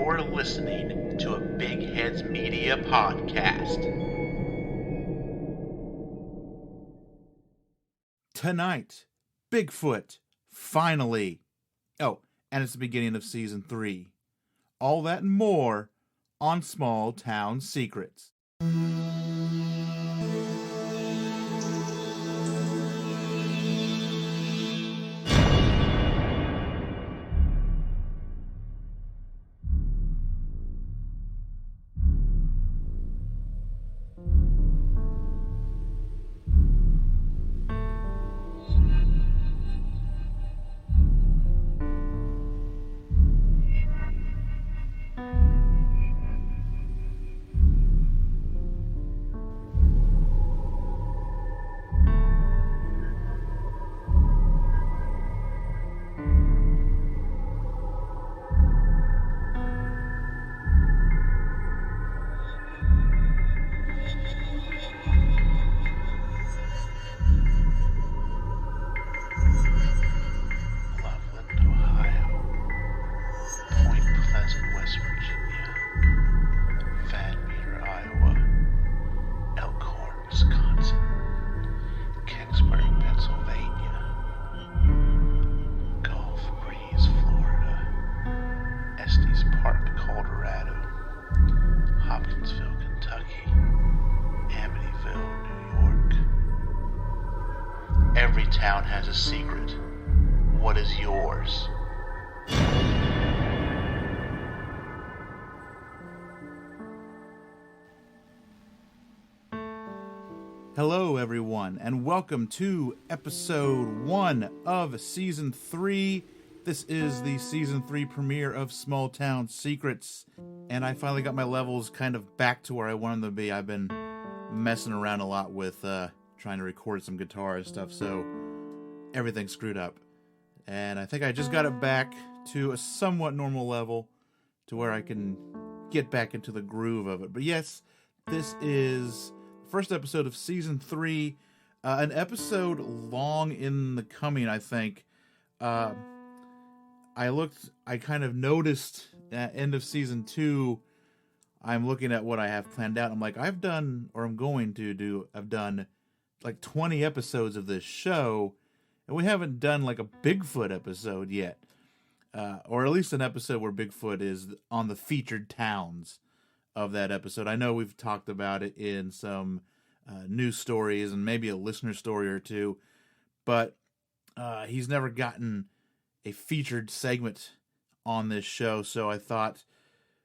You're listening to a Big Heads Media podcast. Tonight, Bigfoot, finally. Oh, and it's the beginning of Season 3. All that and more on Small Town Secrets. Every town has a secret. What is yours? Hello, everyone, and welcome to episode 1 of Season 3. This is the Season 3 premiere of Small Town Secrets, and I finally got my levels kind of back to where I wanted them to be. I've been messing around a lot with trying to record some guitar and stuff, so everything's screwed up. And I think I just got it back to a somewhat normal level to where I can get back into the groove of it. But yes, this is the first episode of Season 3, an episode long in the coming, I think. I kind of noticed at end of Season 2, I'm looking at what I have planned out. I'm like, I've done like 20 episodes of this show, and we haven't done like a Bigfoot episode yet. Or at least an episode where Bigfoot is on the featured towns of that episode. I know we've talked about it in some news stories and maybe a listener story or two, but he's never gotten a featured segment on this show, so I thought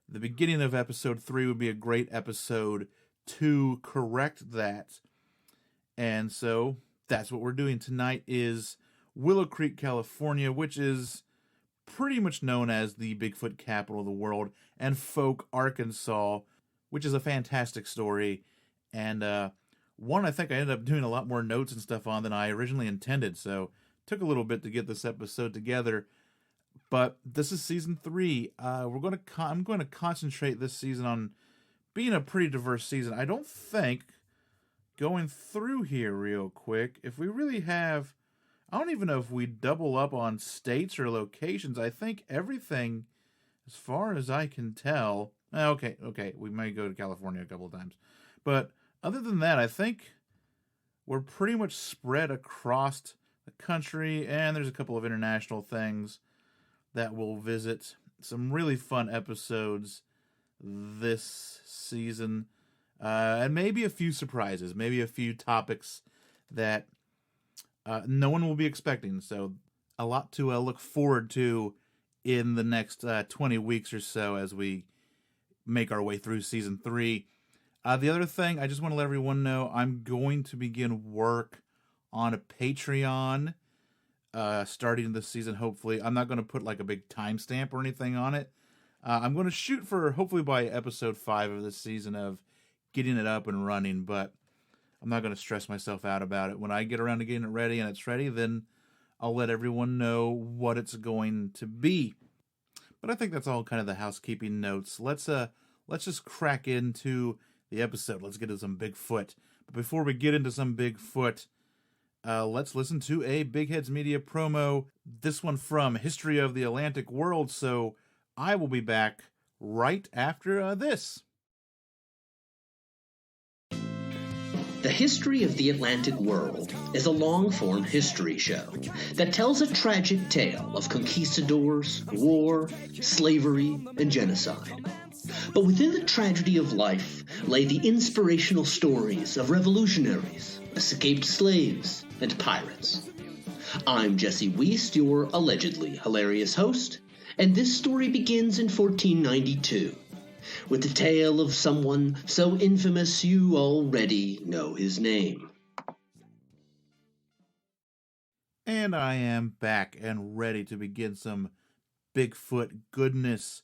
the beginning of episode 3 would be a great episode to correct that. And so that's what we're doing tonight is Willow Creek, California, which is pretty much known as the Bigfoot Capital of the world, and Fouke, Arkansas, which is a fantastic story, and one I think I ended up doing a lot more notes and stuff on than I originally intended, so it took a little bit to get this episode together. But this is Season 3. I'm going to concentrate this season on being a pretty diverse season. I don't think, going through here real quick, if we really have, I don't even know if we double up on states or locations. I think everything, as far as I can tell, okay, we might go to California a couple of times. But other than that, I think we're pretty much spread across the country, and there's a couple of international things that we'll visit. Some really fun episodes this season. And maybe a few surprises, maybe a few topics that no one will be expecting. So a lot to look forward to in the next 20 weeks or so as we make our way through Season 3. The other thing, I just want to let everyone know, I'm going to begin work on a Patreon starting this season, hopefully. I'm not going to put like a big timestamp or anything on it. I'm going to shoot for hopefully by episode 5 of this season of getting it up and running, but I'm not going to stress myself out about it. When I get around to getting it ready and it's ready, then I'll let everyone know what it's going to be. But I think that's all kind of the housekeeping notes. Let's just crack into the episode. Let's get into some Bigfoot. But before we get into some Bigfoot, let's listen to a Big Heads Media promo. This one from History of the Atlantic World. So I will be back right after this. The History of the Atlantic World is a long-form history show that tells a tragic tale of conquistadors, war, slavery, and genocide. But within the tragedy of life lay the inspirational stories of revolutionaries, escaped slaves, and pirates. I'm Jesse Wiest, your allegedly hilarious host, and this story begins in 1492. With the tale of someone so infamous you already know his name. And I am back and ready to begin some Bigfoot goodness.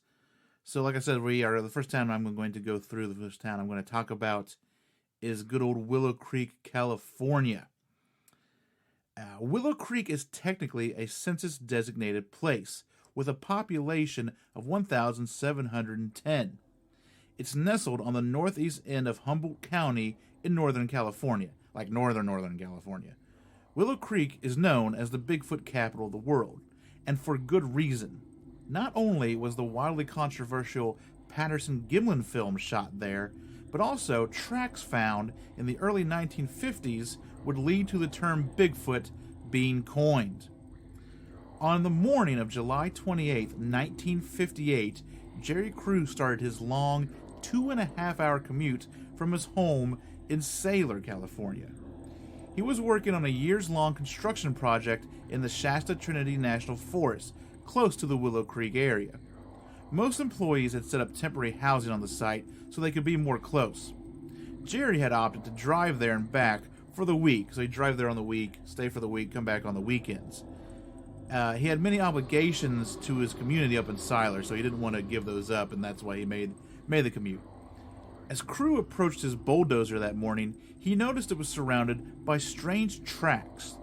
So like I said, the first town I'm going to go through, the first town I'm going to talk about is good old Willow Creek, California. Willow Creek is technically a census-designated place with a population of 1,710. It's nestled on the northeast end of Humboldt County in Northern California, like Northern California. Willow Creek is known as the Bigfoot Capital of the world, and for good reason. Not only was the wildly controversial Patterson-Gimlin film shot there, but also tracks found in the early 1950s would lead to the term Bigfoot being coined. On the morning of July 28, 1958, Jerry Crew started his long 2.5-hour commute from his home in Saylor, California. He was working on a years-long construction project in the Shasta Trinity National Forest, close to the Willow Creek area. Most employees had set up temporary housing on the site so they could be more close. Jerry had opted to drive there and back for the week, so he'd drive there on the week, stay for the week, come back on the weekends. He had many obligations to his community up in Saylor, so he didn't want to give those up, and that's why he made the commute. As Crew approached his bulldozer that morning, he noticed it was surrounded by strange tracks.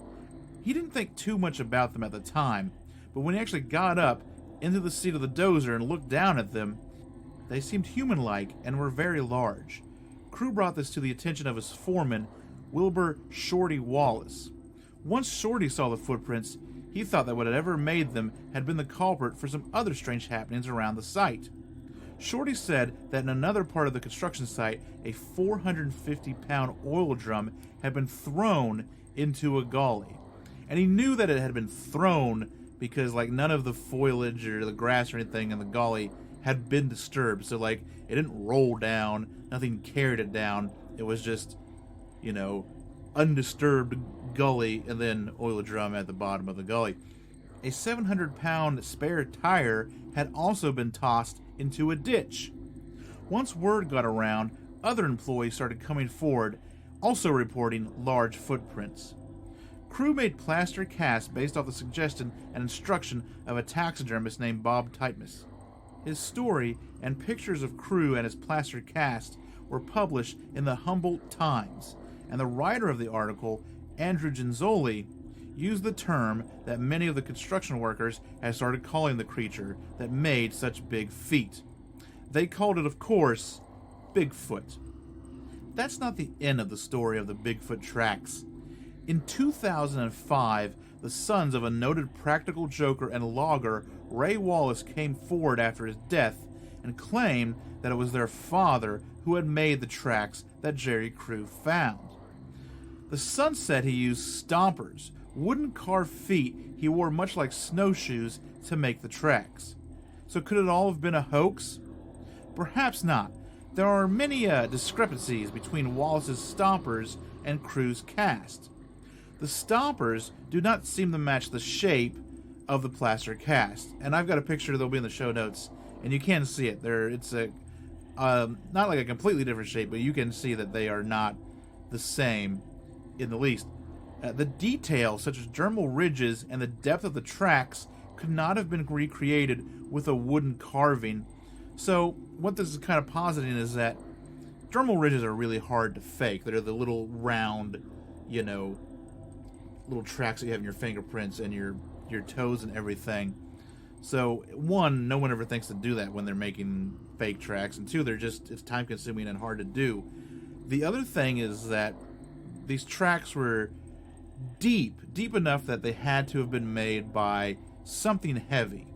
He didn't think too much about them at the time, but when he actually got up into the seat of the dozer and looked down at them, they seemed human-like and were very large. Crew brought this to the attention of his foreman, Wilbur Shorty Wallace. Once Shorty saw the footprints, he thought that whatever made them had been the culprit for some other strange happenings around the site. Shorty said that in another part of the construction site, a 450-pound oil drum had been thrown into a gully. And he knew that it had been thrown because none of the foliage or the grass or anything in the gully had been disturbed. So it didn't roll down, nothing carried it down. It was just, undisturbed gully and then oil drum at the bottom of the gully. A 700-pound spare tire had also been tossed into a ditch. Once word got around, other employees started coming forward, also reporting large footprints. Crew made plaster casts based off the suggestion and instruction of a taxidermist named Bob Titmus. His story and pictures of Crew and his plaster cast were published in the Humboldt Times, and the writer of the article, Andrew Genzoli, used the term that many of the construction workers had started calling the creature that made such big feet. They called it, of course, Bigfoot. That's not the end of the story of the Bigfoot tracks. In 2005, the sons of a noted practical joker and logger, Ray Wallace, came forward after his death and claimed that it was their father who had made the tracks that Jerry Crew found. The son said he used stompers, wooden carved feet he wore much like snowshoes, to make the tracks. So could it all have been a hoax? Perhaps not. There are many discrepancies between Wallace's stompers and Crew's cast. The stompers do not seem to match the shape of the plaster cast, and I've got a picture that'll be in the show notes, and you can see it. It's not like a completely different shape, but you can see that they are not the same in the least. The details, such as dermal ridges and the depth of the tracks, could not have been recreated with a wooden carving. So what this is kind of positing is that dermal ridges are really hard to fake. They're the little round, little tracks that you have in your fingerprints and your toes and everything. So, one, no one ever thinks to do that when they're making fake tracks, and two, it's time consuming and hard to do. The other thing is that these tracks were deep enough that they had to have been made by something heavy.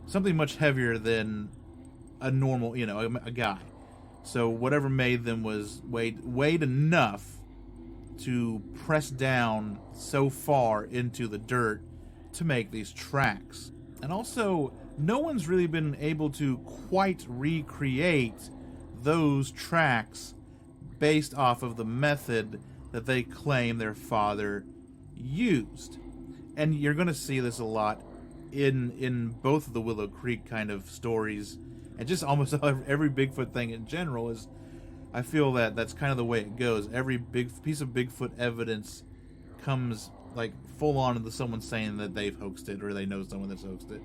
Something much heavier than a normal, a guy. So whatever made them was weighed enough to press down so far into the dirt to make these tracks. And also, no one's really been able to quite recreate those tracks based off of the method that they claim their father used. And you're going to see this a lot in both of the Willow Creek kind of stories, and just almost every Bigfoot thing in general. Is I feel that that's kind of the way it goes. Every big piece of Bigfoot evidence comes like full on into someone saying that they've hoaxed it or they know someone that's hoaxed it.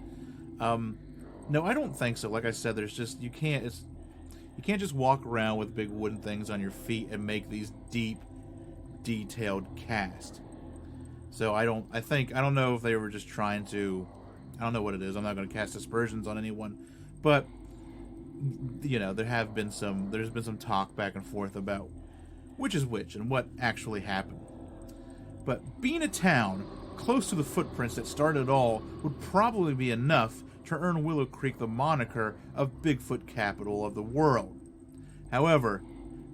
No, I don't think so. Like I said, there's just you can't just walk around with big wooden things on your feet and make these deep, detailed casts. So I don't know if they were just trying to. I don't know what it is. I'm not going to cast aspersions on anyone, but there's been some talk back and forth about which is which and what actually happened. But being a town close to the footprints that started it all would probably be enough to earn Willow Creek the moniker of Bigfoot Capital of the world. However,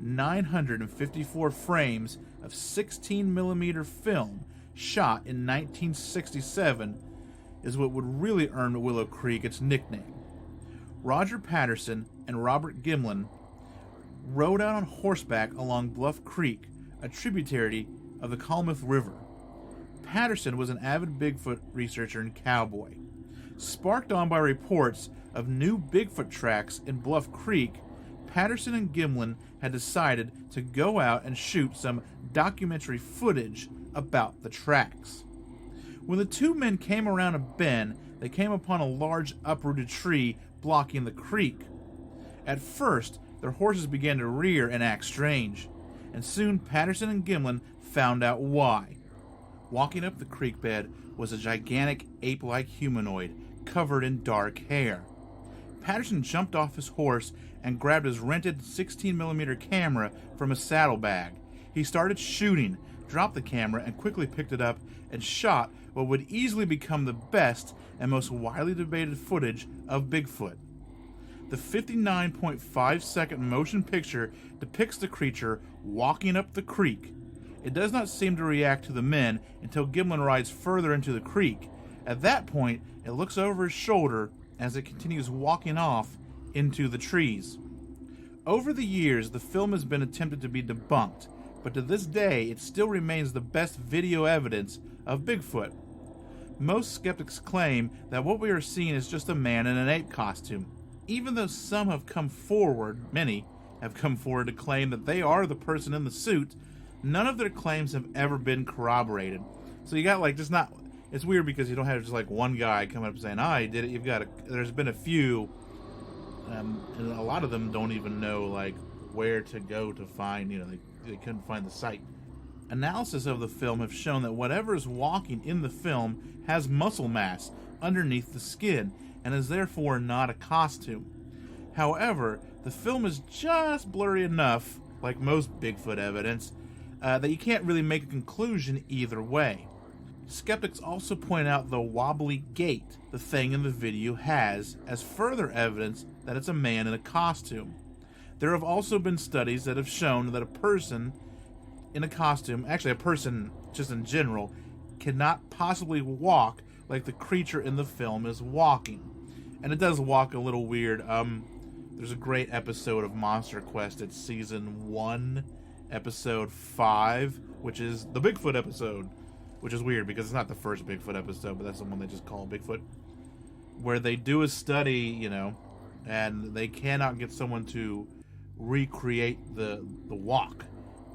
954 frames of 16mm film shot in 1967 is what would really earn Willow Creek its nickname. Roger Patterson and Robert Gimlin rode out on horseback along Bluff Creek, a tributary of the Klamath River. Patterson was an avid Bigfoot researcher and cowboy. Sparked on by reports of new Bigfoot tracks in Bluff Creek, Patterson and Gimlin had decided to go out and shoot some documentary footage about the tracks. When the two men came around a bend, they came upon a large uprooted tree blocking the creek. At first, their horses began to rear and act strange, and soon Patterson and Gimlin found out why. Walking up the creek bed was a gigantic ape-like humanoid covered in dark hair. Patterson jumped off his horse and grabbed his rented 16mm camera from his saddlebag. He started shooting, dropped the camera, and quickly picked it up and shot what would easily become the best and most widely debated footage of Bigfoot. The 59.5-second motion picture depicts the creature walking up the creek. It does not seem to react to the men until Gimlin rides further into the creek. At that point, it looks over his shoulder as it continues walking off into the trees. Over the years, the film has been attempted to be debunked, but to this day, it still remains the best video evidence of Bigfoot. Most skeptics claim that what we are seeing is just a man in an ape costume, even though many have come forward to claim that they are the person in the suit. None of their claims have ever been corroborated. So you got it's weird because you don't have just like one guy coming up and saying, he did it. There's been a few, and a lot of them don't even know like where to go to find, they couldn't find the site. Analysis of the film have shown that whatever is walking in the film has muscle mass underneath the skin and is therefore not a costume. However, the film is just blurry enough, like most Bigfoot evidence, that you can't really make a conclusion either way. Skeptics also point out the wobbly gait the thing in the video has as further evidence that it's a man in a costume. There have also been studies that have shown that a person in a costume, actually a person just in general, cannot possibly walk like the creature in the film is walking. And it does walk a little weird. There's a great episode of Monster Quest. It's season 1, episode 5, which is the Bigfoot episode, which is weird because it's not the first Bigfoot episode, but that's the one they just call Bigfoot, where they do a study, and they cannot get someone to recreate the walk.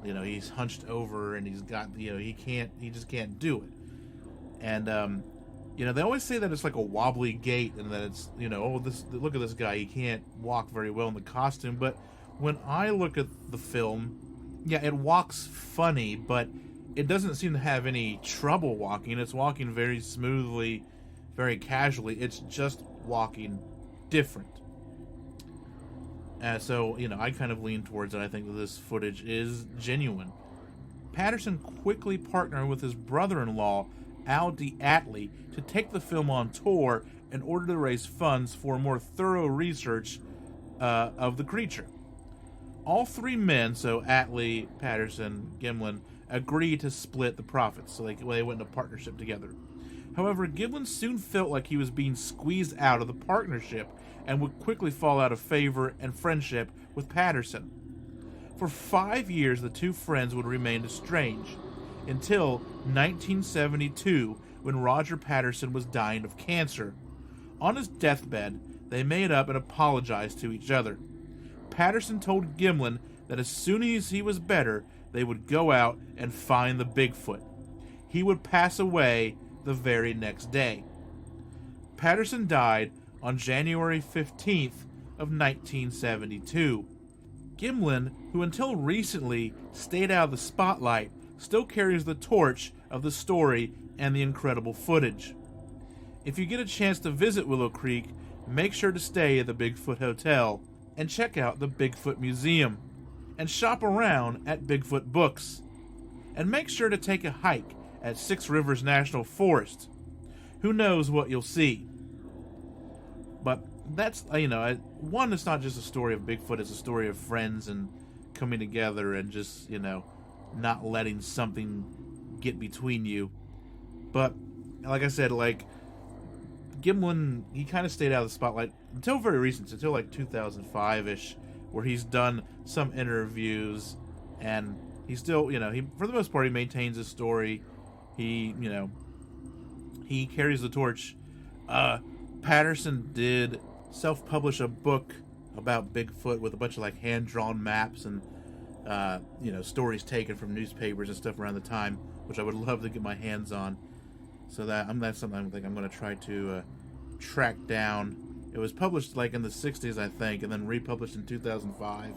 He's hunched over and he's got, he just can't do it. And, they always say that it's like a wobbly gait and that it's, look at this guy, he can't walk very well in the costume. But when I look at the film, yeah, it walks funny, but it doesn't seem to have any trouble walking. It's walking very smoothly, very casually. It's just walking different. So, I kind of lean towards it. I think that this footage is genuine. Patterson quickly partnered with his brother-in-law, Al D. Atlee, to take the film on tour in order to raise funds for more thorough research of the creature. All three men, so Atlee, Patterson, Gimlin, agree to split the profits, so they went into partnership together. However, Gimlin soon felt like he was being squeezed out of the partnership and would quickly fall out of favor and friendship with Patterson. For 5 years, the two friends would remain estranged, until 1972, when Roger Patterson was dying of cancer. On his deathbed, they made up and apologized to each other. Patterson told Gimlin that as soon as he was better, they would go out and find the Bigfoot. He would pass away the very next day. Patterson died on January 15th of 1972. Gimlin, who until recently stayed out of the spotlight, still carries the torch of the story and the incredible footage. If you get a chance to visit Willow Creek, make sure to stay at the Bigfoot Hotel and check out the Bigfoot Museum and shop around at Bigfoot Books. And make sure to take a hike at Six Rivers National Forest. Who knows what you'll see? But that's, one, it's not just a story of Bigfoot, it's a story of friends and coming together and just, not letting something get between you. But, like I said, Gimlin, he kind of stayed out of the spotlight until very recent, until 2005-ish, where he's done some interviews, and he still, he, for the most part, he maintains his story. He, he carries the torch. Patterson did self-publish a book about Bigfoot with a bunch of hand-drawn maps and stories taken from newspapers and stuff around the time, which I would love to get my hands on. So that's something I'm going to try to track down. It was published in the 60s, I think, and then republished in 2005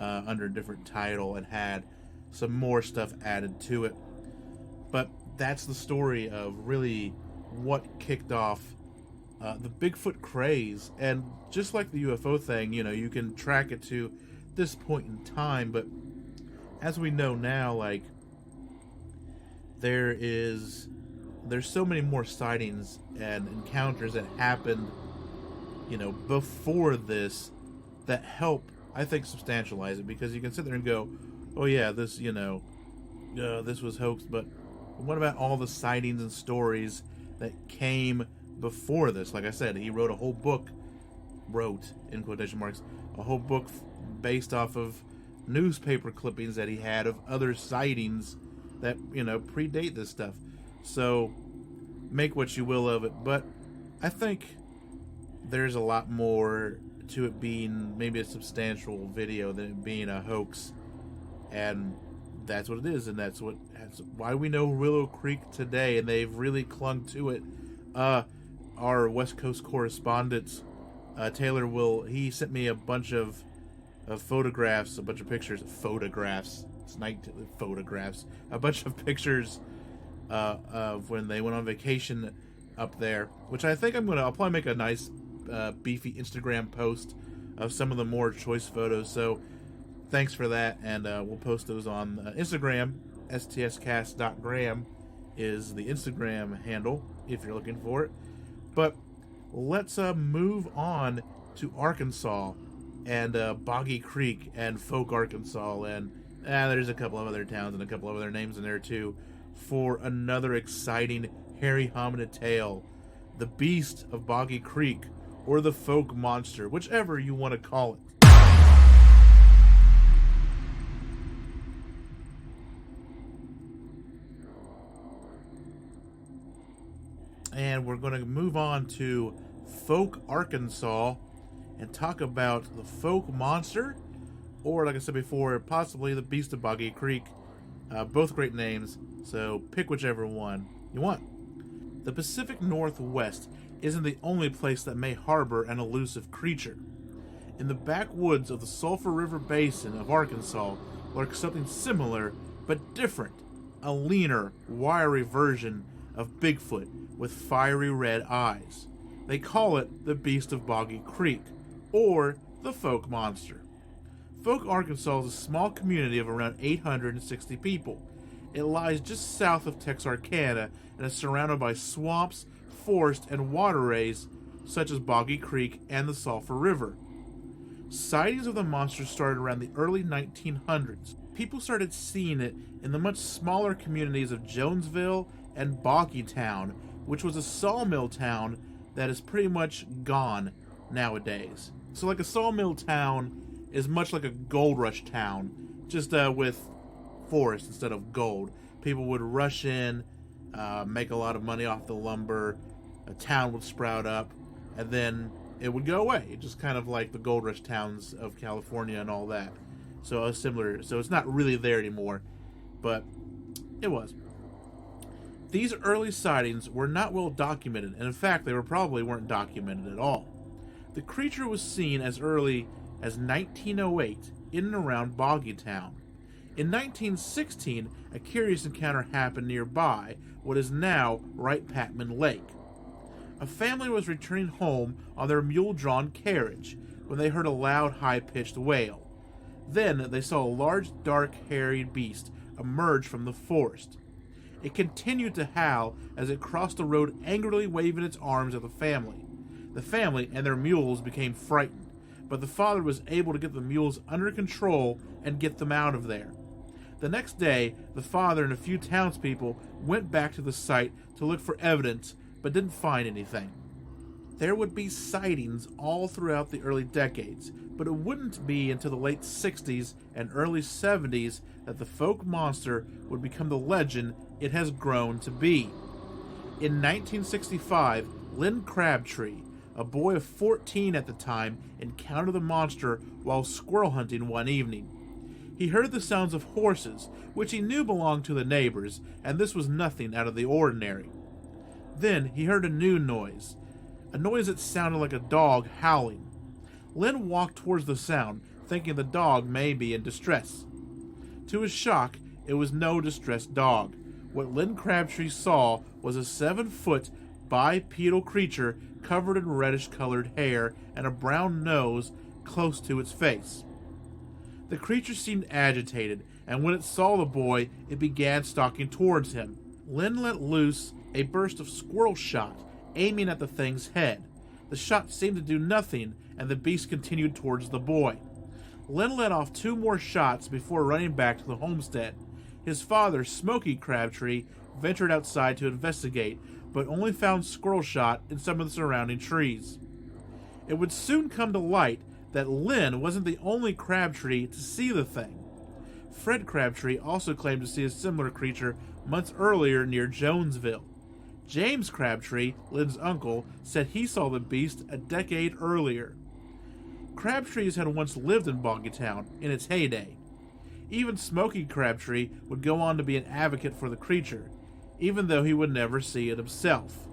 under a different title and had some more stuff added to it. But that's the story of really what kicked off the Bigfoot craze. And just like the UFO thing, you can track it to this point in time, but as we know now, there's so many more sightings and encounters that happened, before this that help, I think, substantialize it, because you can sit there and go, oh yeah, this, this was hoaxed, but what about all the sightings and stories that came before this? Like I said, he wrote, in quotation marks, a whole book based off of newspaper clippings that he had of other sightings that, predate this stuff. So, make what you will of it, but I think there's a lot more to it being maybe a substantial video than it being a hoax, and that's what it is, and that's why we know Willow Creek today, and they've really clung to it. Our West Coast correspondent, Taylor, he sent me a bunch of photographs, a bunch of pictures, it's night photographs, a bunch of pictures of when they went on vacation up there, which I think I'll probably make a nice beefy Instagram post of some of the more choice photos. So thanks for that, and we'll post those on Instagram. stscast.gram is the Instagram handle if you're looking for it. But let's move on to Arkansas and Boggy Creek and Fouke, Arkansas, and there's a couple of other towns and a couple of other names in there too, for another exciting hairy hominid tale, the Beast of Boggy Creek, or the Fouke Monster, whichever you want to call it. And we're going to move on to Fouke, Arkansas, and talk about the Fouke Monster, or like I said before, possibly the Beast of Boggy Creek. Both great names, so pick whichever one you want. The Pacific Northwest isn't the only place that may harbor an elusive creature. In the backwoods of the Sulpher River basin of Arkansas lurks something similar but different, a leaner, wiry version of Bigfoot with fiery red eyes. They call it the Beast of Boggy Creek, or the Fouke Monster. Fouke, Arkansas is a small community of around 860 people. It lies just south of Texarkana and is surrounded by swamps, forest, and waterways such as Boggy Creek and the Sulphur River. Sightings of the monster started around the early 1900s. People started seeing it in the much smaller communities of Jonesville and Boggy Town, which was a sawmill town that is pretty much gone nowadays. So like a sawmill town is much like a gold rush town, just with forest instead of gold. People would rush in, make a lot of money off the lumber, a town would sprout up, and then it would go away. Just kind of like the gold rush towns of California and all that. So similar. So it's not really there anymore, but it was. These early sightings were not well documented, and in fact, they probably weren't documented at all. The creature was seen as early as 1908 in and around Boggy Town. In 1916, a curious encounter happened nearby what is now Wright Patman Lake. A family was returning home on their mule-drawn carriage when they heard a loud, high-pitched wail. Then they saw a large, dark, hairy beast emerge from the forest. It continued to howl as it crossed the road, angrily waving its arms at the family. The family and their mules became frightened, but the father was able to get the mules under control and get them out of there. The next day, the father and a few townspeople went back to the site to look for evidence, but didn't find anything. There would be sightings all throughout the early decades, but it wouldn't be until the late 60s and early 70s that the Fouke Monster would become the legend it has grown to be. In 1965, Lynn Crabtree, a boy of 14 at the time, encountered the monster while squirrel hunting one evening. He heard the sounds of horses, which he knew belonged to the neighbors, and this was nothing out of the ordinary. Then he heard a new noise, a noise that sounded like a dog howling. Lynn walked towards the sound, thinking the dog may be in distress. To his shock, it was no distressed dog. What Lynn Crabtree saw was a 7-foot bipedal creature covered in reddish-colored hair and a brown nose close to its face. The creature seemed agitated, and when it saw the boy, it began stalking towards him. Lynn let loose a burst of squirrel shot, aiming at the thing's head. The shot seemed to do nothing, and the beast continued towards the boy. Lynn let off 2 more shots before running back to the homestead. His father, Smoky Crabtree, ventured outside to investigate, but only found squirrel shot in some of the surrounding trees. It would soon come to light that Lynn wasn't the only Crabtree to see the thing. Fred Crabtree also claimed to see a similar creature months earlier near Jonesville. James Crabtree, Lynn's uncle, said he saw the beast a decade earlier. Crabtrees had once lived in Boggy Town in its heyday. Even Smoky Crabtree would go on to be an advocate for the creature, even though he would never see it himself.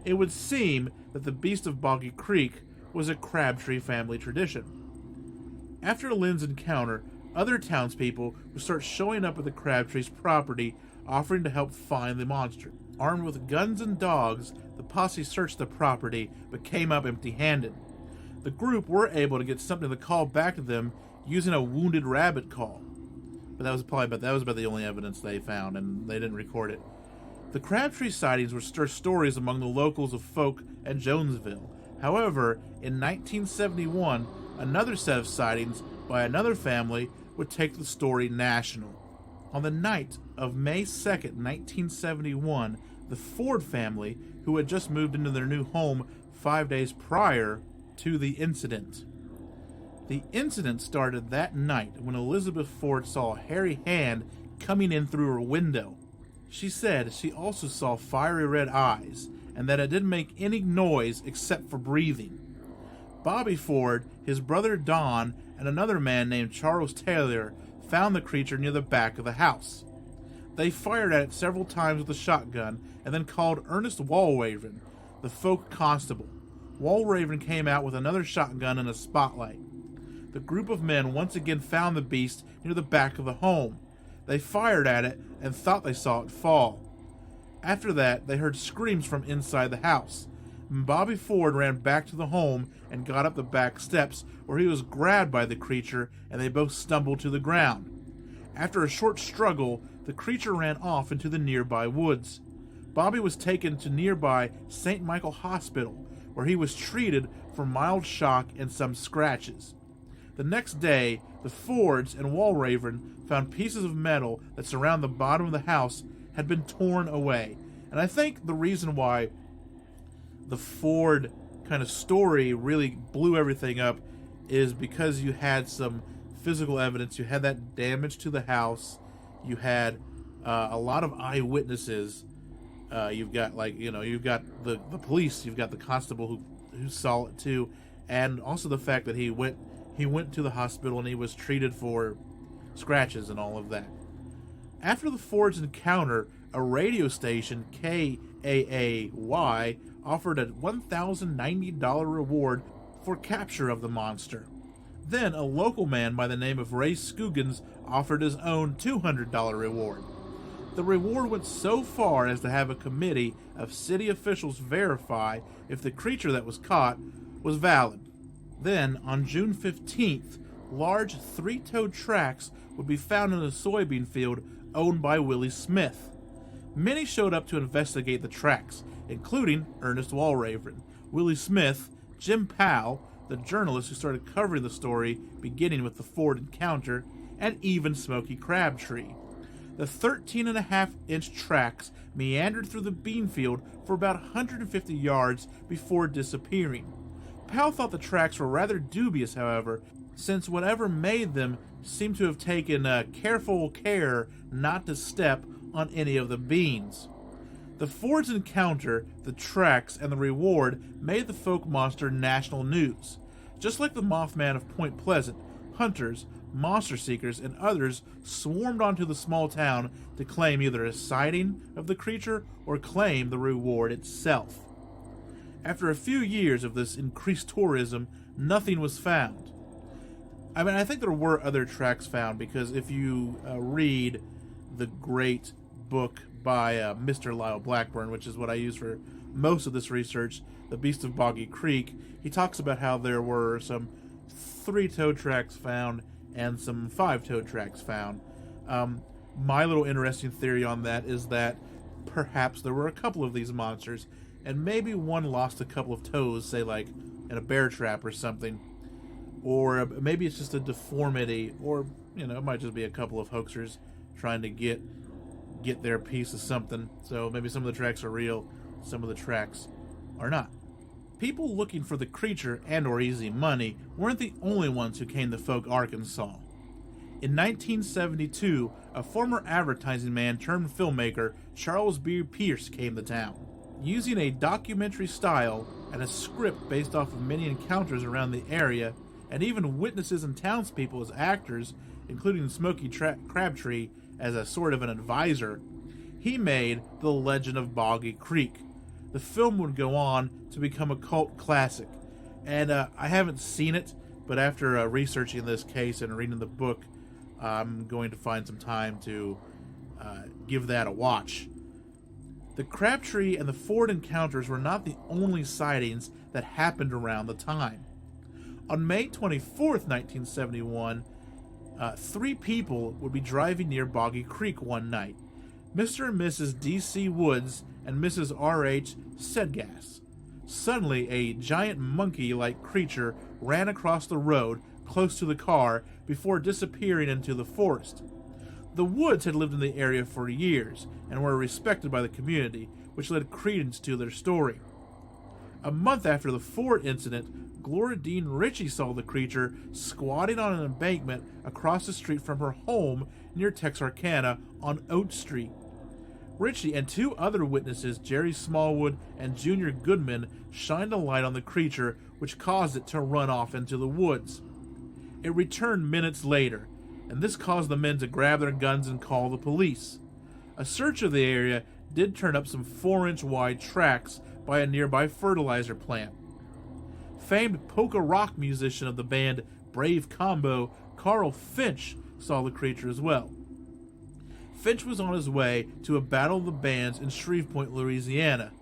It would seem that the Beast of Boggy Creek was a Crabtree family tradition. After Lynn's encounter, other townspeople would start showing up at the Crabtree's property, offering to help find the monster. Armed with guns and dogs, the posse searched the property, but came up empty-handed. The group were able to get something to call back to them using a wounded rabbit call. But that was about the only evidence they found, and they didn't record it. The Crabtree sightings would stir stories among the locals of Fouke and Jonesville. However, in 1971, another set of sightings by another family would take the story national. On the night of May 2nd, 1971, the Ford family, who had just moved into their new home 5 days prior to the incident. The incident started that night when Elizabeth Ford saw a hairy hand coming in through her window. She said she also saw fiery red eyes, and that it didn't make any noise except for breathing. Bobby Ford, his brother Don, and another man named Charles Taylor found the creature near the back of the house. They fired at it several times with a shotgun and then called Ernest Walraven, the Fouke constable. Walraven came out with another shotgun and a spotlight. The group of men once again found the beast near the back of the home. They fired at it and thought they saw it fall. After that, they heard screams from inside the house. Bobby Ford ran back to the home and got up the back steps, where he was grabbed by the creature and they both stumbled to the ground. After a short struggle, the creature ran off into the nearby woods. Bobby was taken to nearby St. Michael Hospital, where he was treated for mild shock and some scratches. The next day, the Fords and Walraven found pieces of metal that surround the bottom of the house had been torn away. And I think the reason why the Ford kind of story really blew everything up is because you had some physical evidence. You had that damage to the house. You had a lot of eyewitnesses. You've got you've got the police. You've got the constable who saw it too, and also the fact that he went to the hospital and he was treated for scratches and all of that. After the Ford's encounter, a radio station, KAAY, offered a $1,090 reward for capture of the monster. Then a local man by the name of Ray Scoggins offered his own $200 reward. The reward went so far as to have a committee of city officials verify if the creature that was caught was valid. Then, on June 15th, large three-toed tracks would be found in a soybean field owned by Willie Smith. Many showed up to investigate the tracks, including Ernest Walraven, Willie Smith, Jim Powell, the journalist who started covering the story beginning with the Ford encounter, and even Smokey Crabtree. The 13.5-inch tracks meandered through the bean field for about 150 yards before disappearing. Powell thought the tracks were rather dubious, however, since whatever made them seemed to have taken careful care not to step on any of the beans. The Ford's encounter, the tracks, and the reward made the Fouke Monster national news. Just like the Mothman of Point Pleasant, hunters, monster seekers, and others swarmed onto the small town to claim either a sighting of the creature or claim the reward itself. After a few years of this increased tourism, nothing was found. I think there were other tracks found, because if you read the great book by Mr. Lyle Blackburn, which is what I use for most of this research, The Beast of Boggy Creek, he talks about how there were some 3-toe tracks found and some 5-toe tracks found. My little interesting theory on that is that perhaps there were a couple of these monsters, and maybe one lost a couple of toes, say like in a bear trap or something. Or maybe it's just a deformity, or it might just be a couple of hoaxers trying to get their piece of something. So maybe some of the tracks are real, some of the tracks are not. People looking for the creature and or easy money weren't the only ones who came to Fouke, Arkansas. In 1972, a former advertising man turned filmmaker, Charles B. Pierce, came to town. Using a documentary style and a script based off of many encounters around the area, and even witnesses and townspeople as actors, including Smokey Crabtree as a sort of an advisor, he made The Legend of Boggy Creek. The film would go on to become a cult classic. And I haven't seen it, but after researching this case and reading the book, I'm going to find some time to give that a watch. The Crabtree and the Ford encounters were not the only sightings that happened around the time. On May 24th, 1971, 3 people would be driving near Boggy Creek one night: Mr. and Mrs. D.C. Woods and Mrs. R.H. Sedgas. Suddenly, a giant monkey-like creature ran across the road close to the car before disappearing into the forest. The Woods had lived in the area for years and were respected by the community, which led credence to their story. A month after the Ford incident, Gloria Dean Ritchie saw the creature squatting on an embankment across the street from her home near Texarkana on Oat Street. Ritchie and 2 other witnesses, Jerry Smallwood and Junior Goodman, shined a light on the creature, which caused it to run off into the woods. It returned minutes later, and this caused the men to grab their guns and call the police. A search of the area did turn up some 4-inch wide tracks by a nearby fertilizer plant. Famed polka rock musician of the band Brave Combo, Carl Finch, saw the creature as well. Finch was on his way to a Battle of the Bands in Shreveport, Louisiana.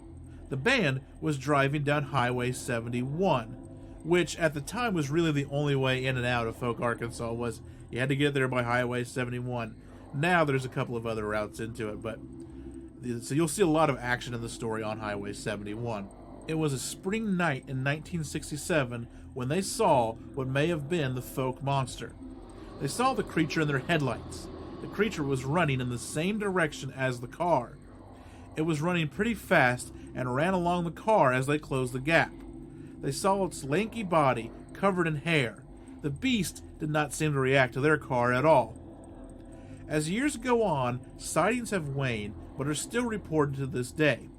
The band was driving down Highway 71, which at the time was really the only way in and out of Fouke, Arkansas. Was you had to get there by Highway 71. Now there's a couple of other routes into it, so you'll see a lot of action in the story on Highway 71. It was a spring night in 1967 when they saw what may have been the Fouke Monster. They saw the creature in their headlights. The creature was running in the same direction as the car. It was running pretty fast and ran along the car as they closed the gap. They saw its lanky body covered in hair. The beast did not seem to react to their car at all. As years go on, sightings have waned, but are still reported to this day.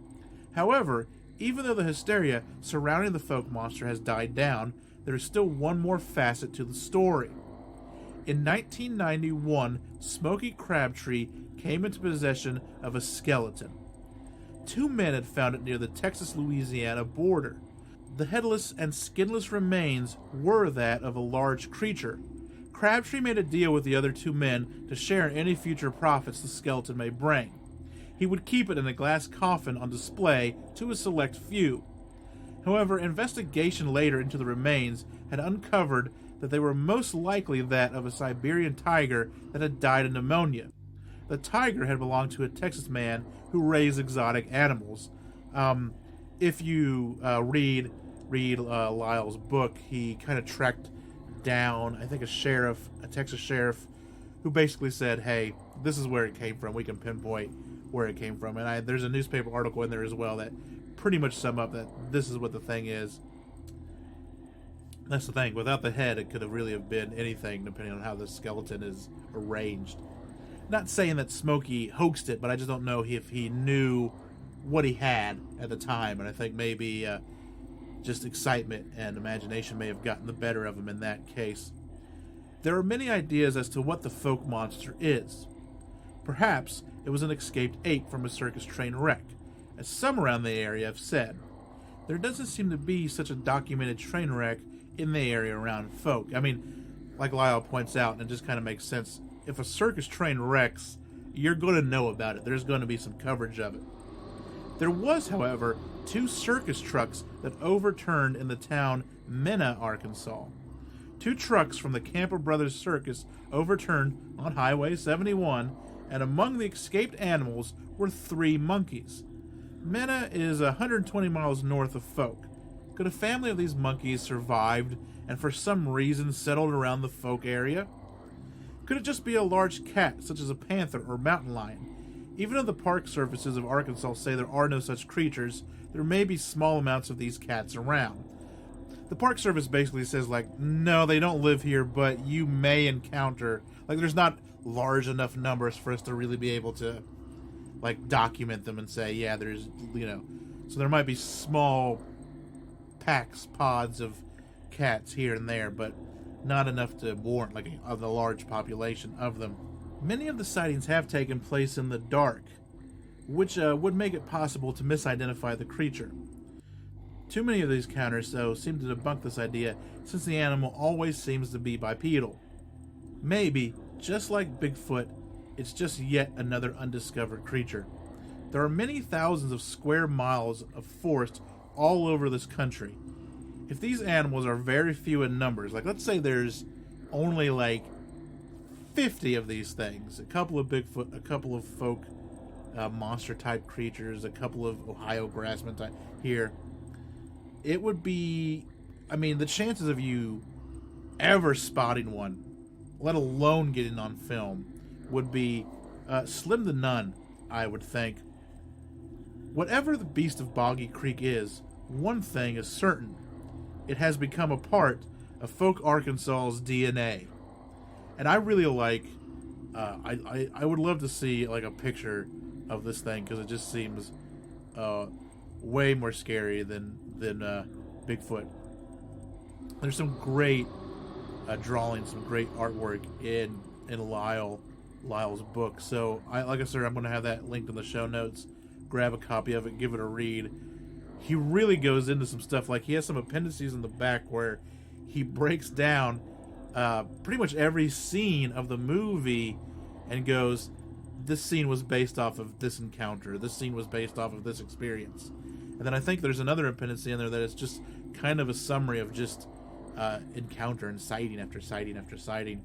However, even though the hysteria surrounding the Fouke Monster has died down, there is still one more facet to the story. In 1991, Smokey Crabtree came into possession of a skeleton. 2 men had found it near the Texas-Louisiana border. The headless and skinless remains were that of a large creature. Crabtree made a deal with the other 2 men to share in any future profits the skeleton may bring. He would keep it in a glass coffin on display to a select few. However, investigation later into the remains had uncovered that they were most likely that of a Siberian tiger that had died of pneumonia. The tiger had belonged to a Texas man who raised exotic animals. If you read Lyle's book, he kind of tracked down, I think, a Texas sheriff, who basically said, hey, this is where it came from. We can pinpoint where it came from. And there's a newspaper article in there as well that pretty much sum up that this is what the thing is. That's the thing. Without the head, it could have really have been anything, depending on how the skeleton is arranged. Not saying that Smokey hoaxed it, but I just don't know if he knew what he had at the time. And I think maybe just excitement and imagination may have gotten the better of him in that case. There are many ideas as to what the Fouke Monster is. Perhaps it was an escaped ape from a circus train wreck, as some around the area have said. There doesn't seem to be such a documented train wreck in the area around Fouke. I mean, like Lyle points out, and it just kind of makes sense, if a circus train wrecks, you're going to know about it. There's going to be some coverage of it. There was, however, 2 circus trucks that overturned in the town Mena, Arkansas. 2 trucks from the Camper Brothers Circus overturned on Highway 71, and among the escaped animals were 3 monkeys. Mena is 120 miles north of Fouke. Could a family of these monkeys survived and for some reason settled around the Fouke area? Could it just be a large cat, such as a panther or mountain lion? Even though the park services of Arkansas say there are no such creatures, there may be small amounts of these cats around. The Park Service basically says, no, they don't live here, but you may encounter, there's not large enough numbers for us to really be able to, document them and say, yeah, there's, so there might be small packs, pods of cats here and there, but not enough to warrant, a large population of them. Many of the sightings have taken place in the dark, which would make it possible to misidentify the creature. Too many of these encounters, though, seem to debunk this idea, since the animal always seems to be bipedal. Maybe, just like Bigfoot, it's just yet another undiscovered creature. There are many thousands of square miles of forest all over this country. If these animals are very few in numbers, let's say there's only 50 of these things, a couple of Bigfoot, a couple of Fouke monster type creatures, a couple of Ohio grassman type here, it would be, the chances of you ever spotting one, let alone getting on film, would be slim to none, I would think. Whatever the Beast of Boggy Creek is, one thing is certain. It has become a part of Fouke, Arkansas's DNA. And I really I would love to see a picture of this thing, because it just seems way more scary than Bigfoot. There's some great drawings, some great artwork in Lyle's book. So, like I said, I'm going to have that linked in the show notes. Grab a copy of it, give it a read. He really goes into some stuff. He has some appendices in the back where he breaks down pretty much every scene of the movie and goes, this scene was based off of this encounter. This scene was based off of this experience. And then I think there's another appendix in there that is just kind of a summary of just encounter and sighting after sighting after sighting.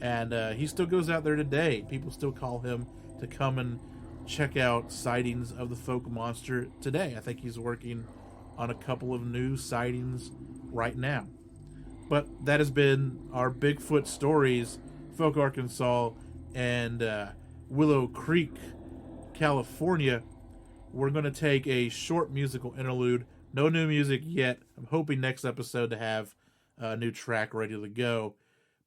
And he still goes out there today. People still call him to come and check out sightings of the Fouke Monster today. I think he's working on a couple of new sightings right now. But that has been our Bigfoot stories, Fouke, Arkansas, and Willow Creek, California. We're going to take a short musical interlude. No new music yet. I'm hoping next episode to have a new track ready to go.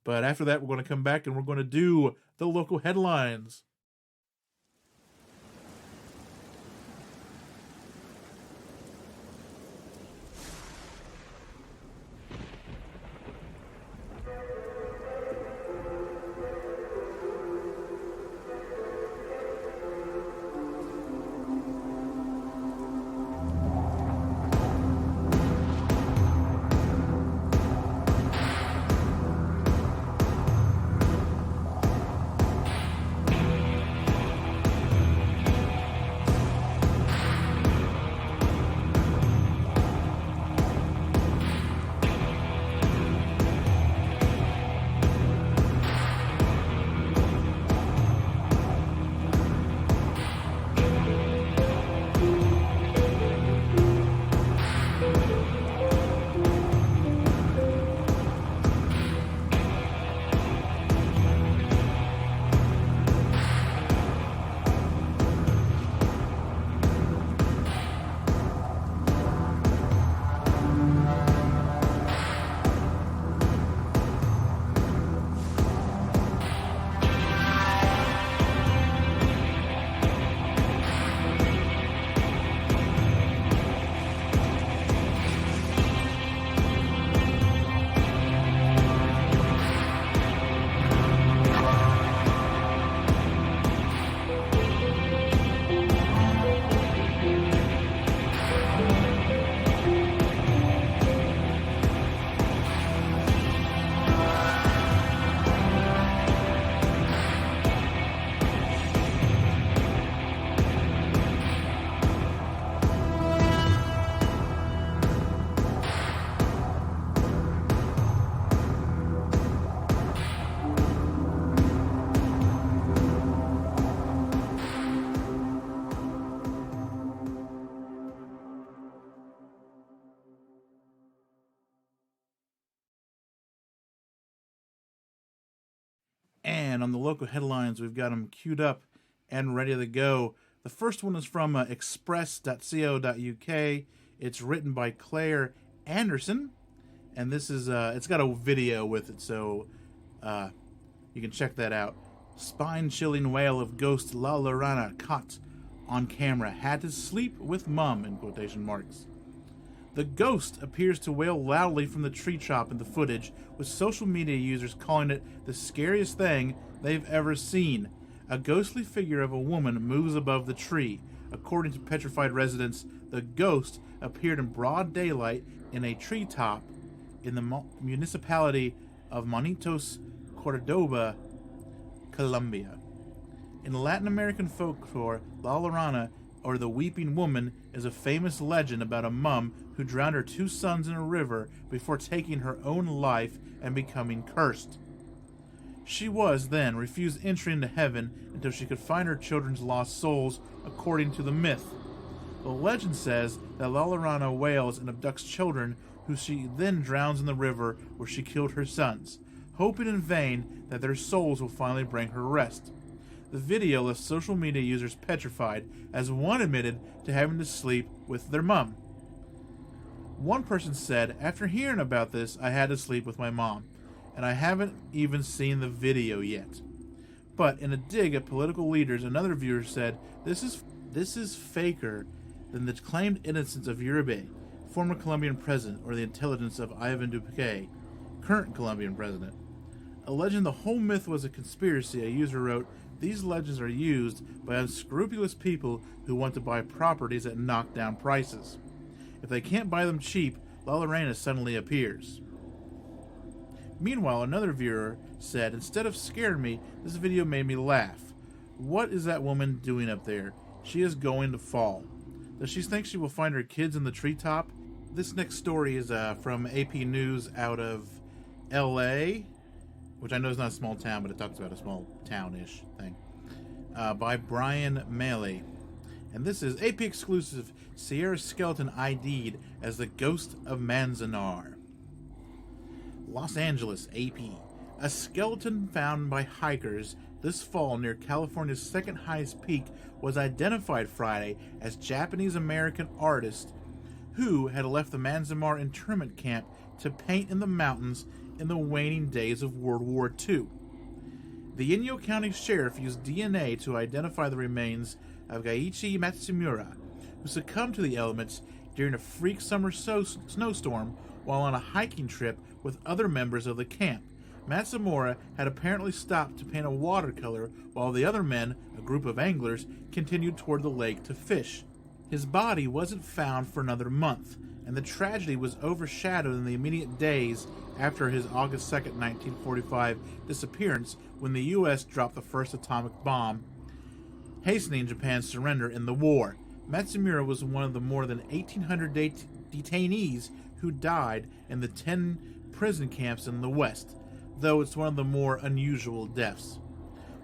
But after that, we're going to come back and we're going to do the local headlines. And on the local headlines, we've got them queued up and ready to go. The first one is from express.co.uk. It's written by Claire Anderson, and this is it's got a video with it, so you can check that out. Spine-chilling wail of ghost La Llorona caught on camera. Had to sleep with mum, in quotation marks. The ghost appears to wail loudly from the tree top in the footage, with social media users calling it the scariest thing they've ever seen. A ghostly figure of a woman moves above the tree. According to petrified residents, the ghost appeared in broad daylight in a treetop in the municipality of Monitos, Cordoba, Colombia. In Latin American folklore, La Llorona, or the Weeping Woman, is a famous legend about a mum who drowned her two sons in a river before taking her own life and becoming cursed. She was then refused entry into heaven until she could find her children's lost souls, according to the myth. The legend says that La Llorona wails and abducts children, who she then drowns in the river where she killed her sons, hoping in vain that their souls will finally bring her rest. The video left social media users petrified, as one admitted to having to sleep with their mom. One person said, "After hearing about this, I had to sleep with my mom, and I haven't even seen the video yet." But in a dig at political leaders, another viewer said, This is faker than the claimed innocence of Uribe, former Colombian president, or the intelligence of Ivan Duque, current Colombian president. Alleging the whole myth was a conspiracy, a user wrote, "These legends are used by unscrupulous people who want to buy properties at knockdown prices. If they can't buy them cheap, La Llorona suddenly appears." Meanwhile, another viewer said, "Instead of scaring me, this video made me laugh. What is that woman doing up there? She is going to fall. Does she think she will find her kids in the treetop?" This next story is from AP News out of LA, which I know is not a small town, but it talks about a small town-ish thing, by Brian Maley. And this is AP exclusive: Sierra skeleton ID'd as the ghost of Manzanar. Los Angeles, AP. A skeleton found by hikers this fall near California's second highest peak was identified Friday as Japanese-American artist who had left the Manzanar internment camp to paint in the mountains in the waning days of World War II. The Inyo County Sheriff used DNA to identify the remains of Gaiichi Matsumura, who succumbed to the elements during a freak summer snowstorm while on a hiking trip with other members of the camp. Matsumura had apparently stopped to paint a watercolor while the other men, a group of anglers, continued toward the lake to fish. His body wasn't found for another month, and the tragedy was overshadowed in the immediate days after his August 2, 1945 disappearance when the U.S. dropped the first atomic bomb, hastening Japan's surrender in the war. Matsumura was one of the more than 1,800 detainees who died in the 10 prison camps in the West, though it's one of the more unusual deaths.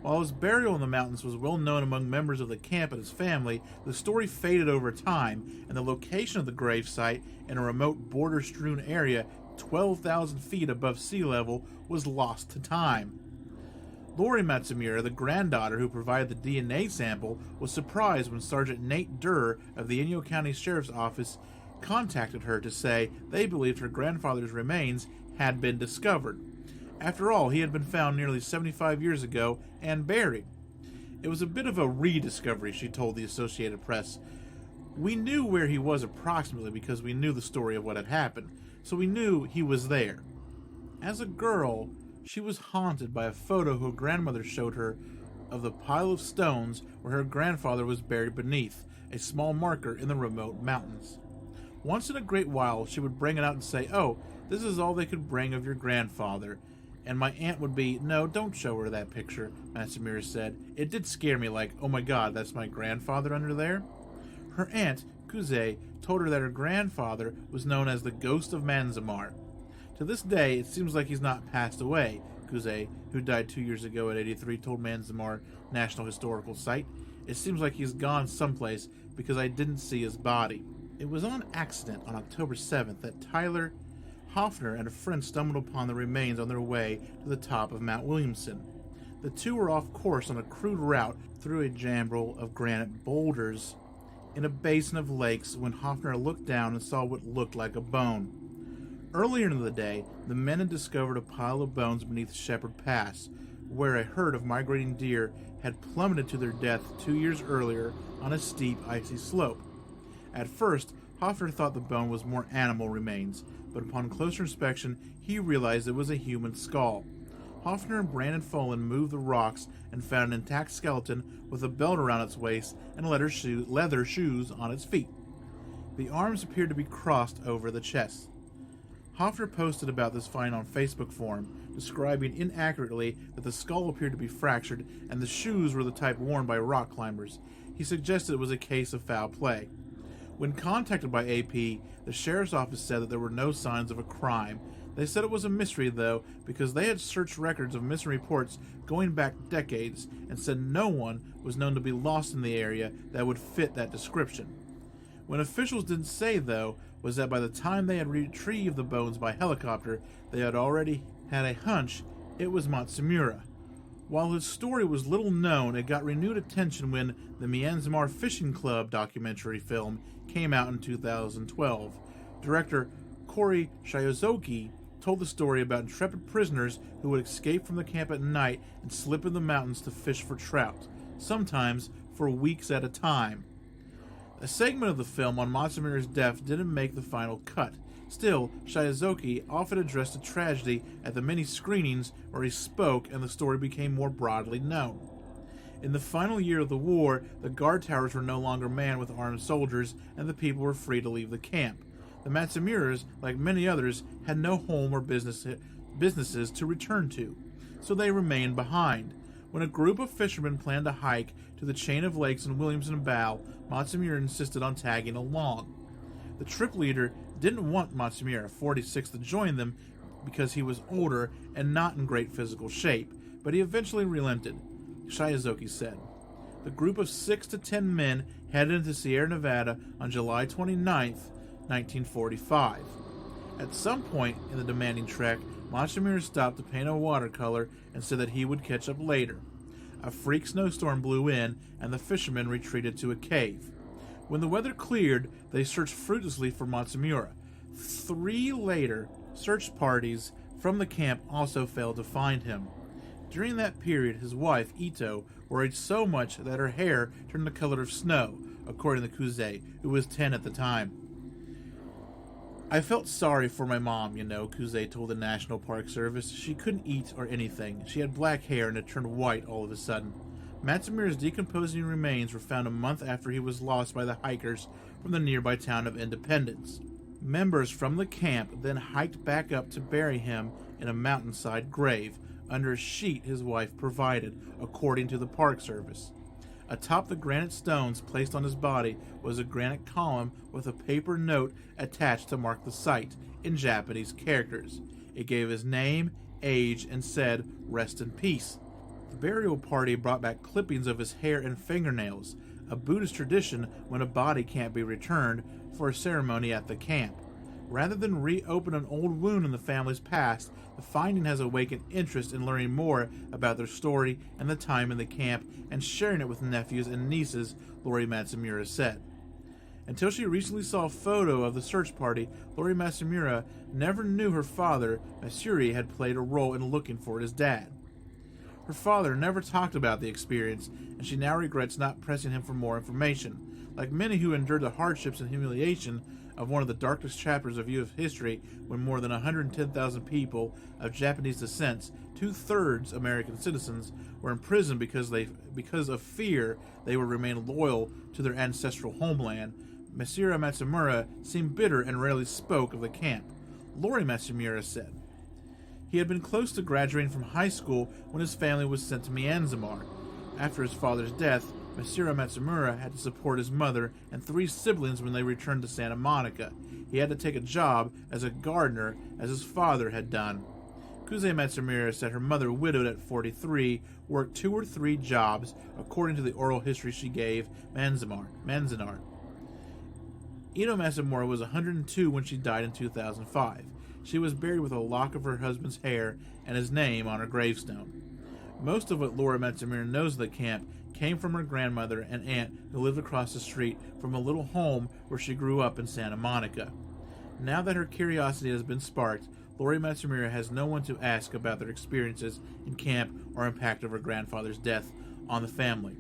While his burial in the mountains was well known among members of the camp and his family, the story faded over time, and the location of the gravesite in a remote border-strewn area 12,000 feet above sea level was lost to time. Lori Matsumura, the granddaughter who provided the DNA sample, was surprised when Sergeant Nate Durr of the Inyo County Sheriff's Office contacted her to say they believed her grandfather's remains had been discovered. After all, he had been found nearly 75 years ago and buried. It was a bit of a rediscovery, she told the Associated Press. We knew where he was approximately because we knew the story of what had happened, so we knew he was there. As a girl, she was haunted by a photo her grandmother showed her of the pile of stones where her grandfather was buried beneath, a small marker in the remote mountains. Once in a great while, she would bring it out and say, "Oh, this is all they could bring of your grandfather." And my aunt would be, "No, don't show her that picture," Matsumura said. It did scare me, like, oh my god, that's my grandfather under there? Her aunt, Kuze, told her that her grandfather was known as the Ghost of Manzanar. To this day, it seems like he's not passed away, Kuze, who died 2 years ago at 83, told Manzanar National Historical Site. It seems like he's gone someplace because I didn't see his body. It was on accident on October 7th that Tyler Hoffner and a friend stumbled upon the remains on their way to the top of Mount Williamson. The two were off course on a crude route through a jumble of granite boulders in a basin of lakes when Hoffner looked down and saw what looked like a bone. Earlier in the day, the men had discovered a pile of bones beneath Shepherd Pass, where a herd of migrating deer had plummeted to their death 2 years earlier on a steep, icy slope. At first, Hoffner thought the bone was more animal remains, but upon closer inspection, he realized it was a human skull. Hoffner and Brandon Folan moved the rocks and found an intact skeleton with a belt around its waist and leather shoes on its feet. The arms appeared to be crossed over the chest. Hoffner posted about this find on Facebook forum, describing inaccurately that the skull appeared to be fractured and the shoes were the type worn by rock climbers. He suggested it was a case of foul play. When contacted by AP, the sheriff's office said that there were no signs of a crime. They said it was a mystery, though, because they had searched records of missing reports going back decades and said no one was known to be lost in the area that would fit that description. What officials didn't say, though, was that by the time they had retrieved the bones by helicopter, they had already had a hunch it was Matsumura. While his story was little known, it got renewed attention when the Myanmar Fishing Club documentary film came out in 2012. Director Corey Shizuoka told the story about intrepid prisoners who would escape from the camp at night and slip in the mountains to fish for trout, sometimes for weeks at a time. A segment of the film on Matsumura's death didn't make the final cut. Still, Shizuoka often addressed the tragedy at the many screenings where he spoke and the story became more broadly known. In the final year of the war, the guard towers were no longer manned with armed soldiers and the people were free to leave the camp. The Matsumuras, like many others, had no home or businesses to return to, so they remained behind. When a group of fishermen planned to hike to the chain of lakes in Williamson Bow, Matsumura insisted on tagging along. The trip leader didn't want Matsumura, 46, to join them because he was older and not in great physical shape, but he eventually relented, Shizuoka said. The group of 6 to 10 men headed into Sierra Nevada on July 29, 1945. At some point in the demanding trek, Matsumoto stopped to paint a watercolor and said that he would catch up later. A freak snowstorm blew in, and the fishermen retreated to a cave. When the weather cleared, they searched fruitlessly for Matsumura. 3 later, search parties from the camp also failed to find him. During that period, his wife, Ito, worried so much that her hair turned the color of snow, according to Kuze, who was 10 at the time. I felt sorry for my mom, Kuze told the National Park Service. She couldn't eat or anything. She had black hair and it turned white all of a sudden. Matsumura's decomposing remains were found a month after he was lost by the hikers from the nearby town of Independence. Members from the camp then hiked back up to bury him in a mountainside grave under a sheet his wife provided, according to the Park Service. Atop the granite stones placed on his body was a granite column with a paper note attached to mark the site in Japanese characters. It gave his name, age, and said, "Rest in peace." The burial party brought back clippings of his hair and fingernails, a Buddhist tradition when a body can't be returned, for a ceremony at the camp. Rather than reopen an old wound in the family's past, the finding has awakened interest in learning more about their story and the time in the camp and sharing it with nephews and nieces, Lori Matsumura said. Until she recently saw a photo of the search party, Lori Matsumura never knew her father, Masuri, had played a role in looking for his dad. Her father never talked about the experience, and she now regrets not pressing him for more information. Like many who endured the hardships and humiliation of one of the darkest chapters of U.S. history, when more than 110,000 people of Japanese descent, 2/3 American citizens, were imprisoned because of fear they would remain loyal to their ancestral homeland, Masura Matsumura seemed bitter and rarely spoke of the camp. Lori Matsumura said, he had been close to graduating from high school when his family was sent to Myanmar. After his father's death, Masura Matsumura had to support his mother and 3 siblings when they returned to Santa Monica. He had to take a job as a gardener, as his father had done. Kuze Matsumura said her mother, widowed at 43, worked 2 or 3 jobs, according to the oral history she gave Manzanar. Ito Matsumura was 102 when she died in 2005. She was buried with a lock of her husband's hair and his name on her gravestone. Most of what Laura Matsumura knows of the camp came from her grandmother and aunt who lived across the street from a little home where she grew up in Santa Monica. Now that her curiosity has been sparked, Lori Matsumura has no one to ask about their experiences in camp or impact of her grandfather's death on the family.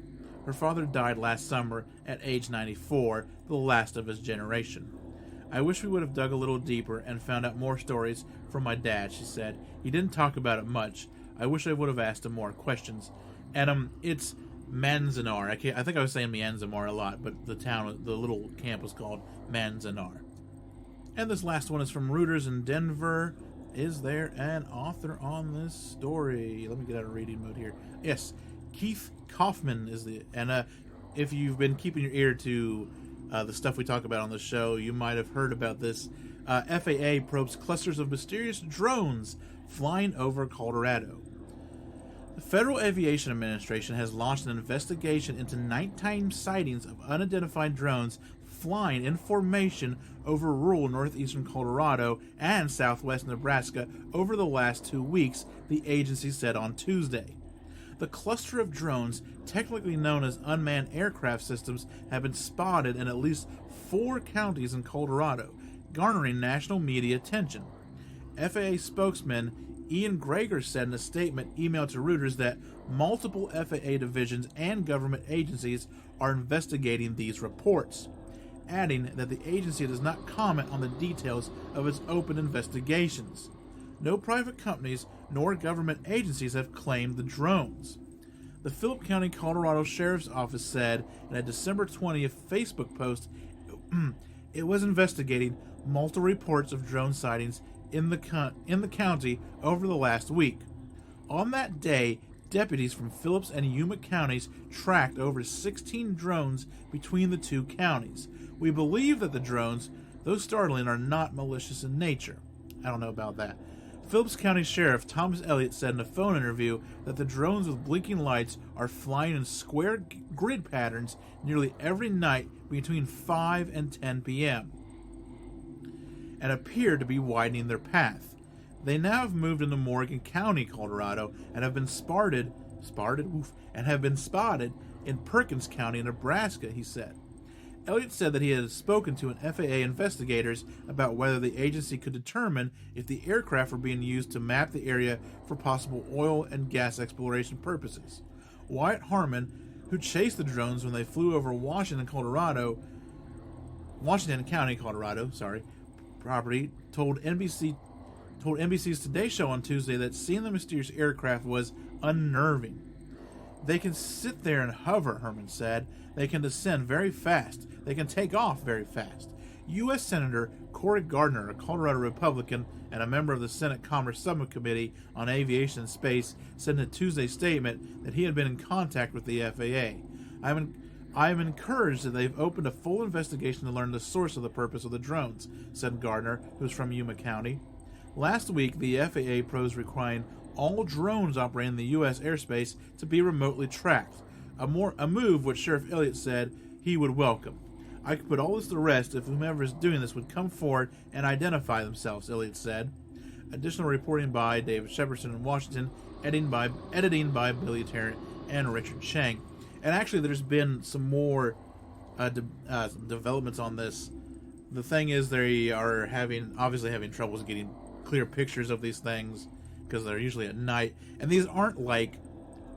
Her father died last summer at age 94, the last of his generation. I wish we would have dug a little deeper and found out more stories from my dad, she said. He didn't talk about it much. I wish I would have asked him more questions. And it's Manzanar. I think I was saying Myanmar a lot, but the little camp was called Manzanar. And this last one is from Reuters in Denver. Is there an author on this story? Let me get out of reading mode here. Yes, Keith Kaufman is if you've been keeping your ear to the stuff we talk about on the show, you might have heard about this. FAA probes clusters of mysterious drones flying over Colorado. The Federal Aviation Administration has launched an investigation into nighttime sightings of unidentified drones flying in formation over rural northeastern Colorado and southwest Nebraska over the last 2 weeks, the agency said on Tuesday. The cluster of drones, technically known as unmanned aircraft systems, have been spotted in at least 4 counties in Colorado, garnering national media attention. FAA spokesman Ian Greger said in a statement emailed to Reuters that multiple FAA divisions and government agencies are investigating these reports, adding that the agency does not comment on the details of its open investigations. No private companies nor government agencies have claimed the drones. The Fouke County, Colorado Sheriff's Office said in a December 20th Facebook post it was investigating multiple reports of drone sightings in the county over the last week. On that day, deputies from Phillips and Yuma counties tracked over 16 drones between the 2 counties. We believe that the drones, though startling, are not malicious in nature. I don't know about that. Phillips County Sheriff Thomas Elliott said in a phone interview that the drones with blinking lights are flying in square grid patterns nearly every night between 5 and 10 p.m. and appear to be widening their path. They now have moved into Morgan County, Colorado, and have been spotted in Perkins County, Nebraska, he said. Elliott said that he had spoken to an FAA investigators about whether the agency could determine if the aircraft were being used to map the area for possible oil and gas exploration purposes. Wyatt Harmon, who chased the drones when they flew over Washington County, Colorado, property, told NBC's Today Show on Tuesday that seeing the mysterious aircraft was unnerving. They can sit there and hover, Herman said. They can descend very fast. They can take off very fast. U.S. Senator Cory Gardner, a Colorado Republican and a member of the Senate Commerce Subcommittee on Aviation and Space, said in a Tuesday statement that he had been in contact with the FAA. I am encouraged that they've opened a full investigation to learn the source of the purpose of the drones, said Gardner, who's from Yuma County. Last week, the FAA proposed requiring all drones operating in the U.S. airspace to be remotely tracked, a move which Sheriff Elliott said he would welcome. I could put all this to rest if whomever is doing this would come forward and identify themselves, Elliott said. Additional reporting by David Shepardson in Washington, editing by Billy Tarrant and Richard Chang. And actually, there's been some more developments on this. The thing is, they are obviously having troubles getting clear pictures of these things because they're usually at night. And these aren't like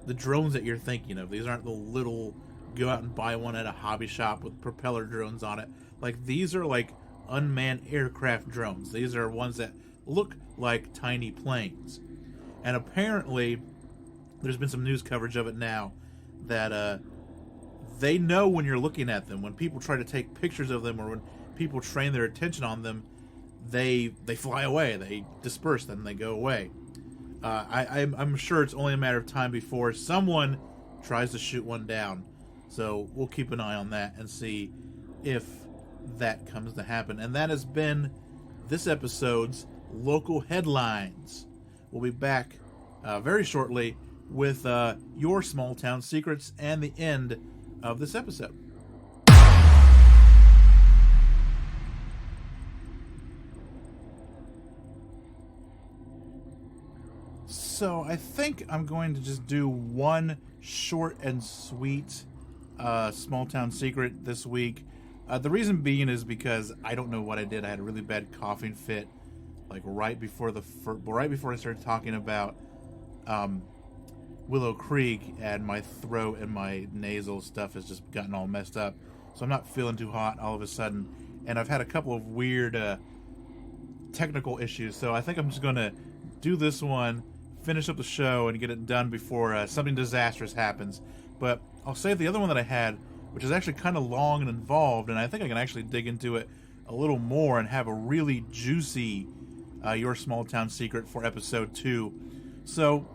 the drones that you're thinking of. These aren't the little go out and buy one at a hobby shop with propeller drones on it. Like, these are like unmanned aircraft drones. These are ones that look like tiny planes. And apparently, there's been some news coverage of it now that they know when you're looking at them. When people try to take pictures of them or when people train their attention on them, they fly away. They disperse them. They go away. I'm sure it's only a matter of time before someone tries to shoot one down. So we'll keep an eye on that and see if that comes to happen. And that has been this episode's Local Headlines. We'll be back very shortly with your small town secrets and the end of this episode. So I think I'm going to just do one short and sweet small town secret this week. The reason being is because I don't know what I did. I had a really bad coughing fit, like right before I started talking about Willow Creek, and my throat and my nasal stuff has just gotten all messed up. So I'm not feeling too hot all of a sudden, and I've had a couple of weird technical issues. So I think I'm just going to do this one, finish up the show, and get it done before something disastrous happens. But I'll save the other one that I had, which is actually kind of long and involved, and I think I can actually dig into it a little more and have a really juicy Your Small Town Secret for episode 2. So,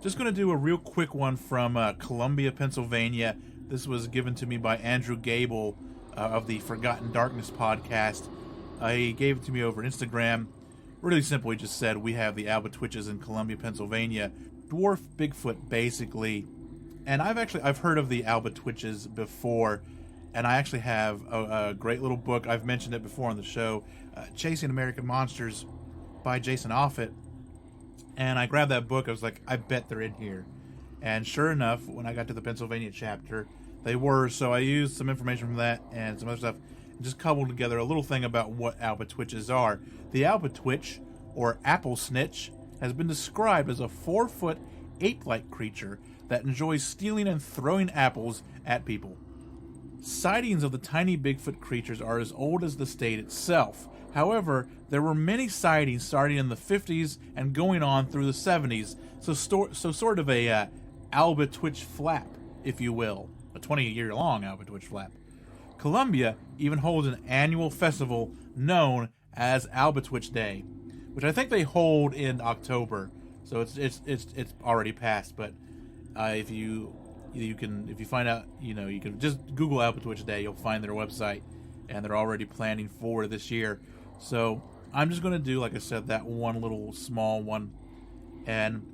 just going to do a real quick one from Columbia, Pennsylvania. This was given to me by Andrew Gable of the Forgotten Darkness podcast. He gave it to me over Instagram. Really simple, he just said, we have the Albatwitches in Columbia, Pennsylvania. Dwarf Bigfoot, basically. And I've heard of the Albatwitches before, and I actually have a great little book. I've mentioned it before on the show, Chasing American Monsters by Jason Offutt. And I grabbed that book. I was like, I bet they're in here. And sure enough, when I got to the Pennsylvania chapter, they were. So I used some information from that and some other stuff and just cobbled together a little thing about what Albatwitches are. The Albatwitch, or apple snitch, has been described as a 4-foot, ape-like creature that enjoys stealing and throwing apples at people. Sightings of the tiny Bigfoot creatures are as old as the state itself. However, there were many sightings starting in the 50s and going on through the 70s, so sort of a Albatwitch flap, if you will, a 20-year-long Albatwitch flap. Columbia even holds an annual festival known as Albatwitch Day, which I think they hold in October, so it's already passed. But if you find out, you can just Google Albatwitch Day. You'll find their website, and they're already planning for this year. So I'm just going to do, like I said, that one little small one, and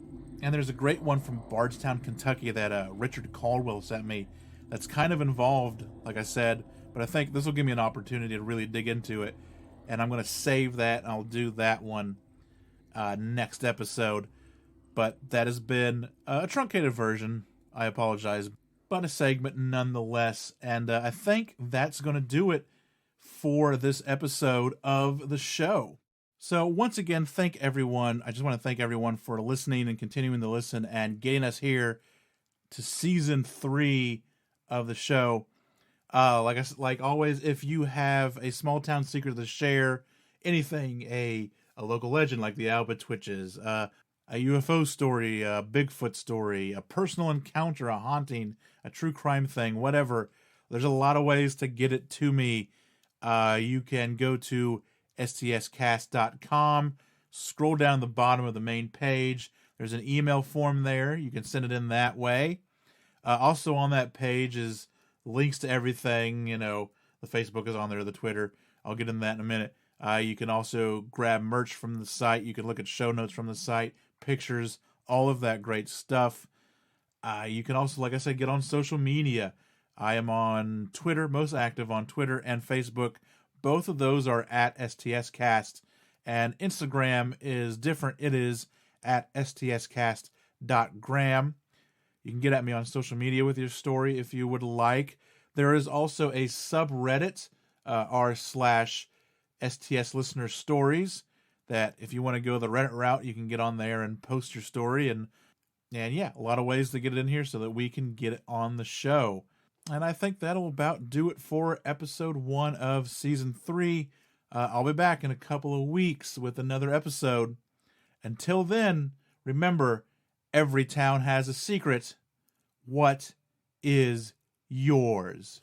there's a great one from Bardstown, Kentucky that Richard Caldwell sent me. That's kind of involved, like I said, but I think this will give me an opportunity to really dig into it, and I'm going to save that. And I'll do that one next episode. But that has been a truncated version. I apologize. But a segment nonetheless. And I think that's going to do it for this episode of the show. So once again, thank everyone. I just want to thank everyone for listening and continuing to listen and getting us here to season 3 of the show. Like always, if you have a small town secret to share, anything, a local legend like the Alba Twitches, a UFO story, a Bigfoot story, a personal encounter, a haunting, a true crime thing, whatever. There's a lot of ways to get it to me. You can go to stscast.com, scroll down the bottom of the main page. There's an email form there. You can send it in that way. Also on that page is links to everything. You know, the Facebook is on there, the Twitter. I'll get into that in a minute. You can also grab merch from the site. You can look at show notes from the site, pictures, all of that great stuff. You can also, like I said, get on social media. I am on Twitter, most active on Twitter and Facebook. Both of those are at STScast. And Instagram is different. It is at stscast.gram. You can get at me on social media with your story if you would like. There is also a subreddit, r/STS listener stories, that if you want to go the Reddit route, you can get on there and post your story. And yeah, a lot of ways to get it in here so that we can get it on the show. And I think that'll about do it for episode 1 of season 3. I'll be back in a couple of weeks with another episode. Until then, remember, every town has a secret. What is yours?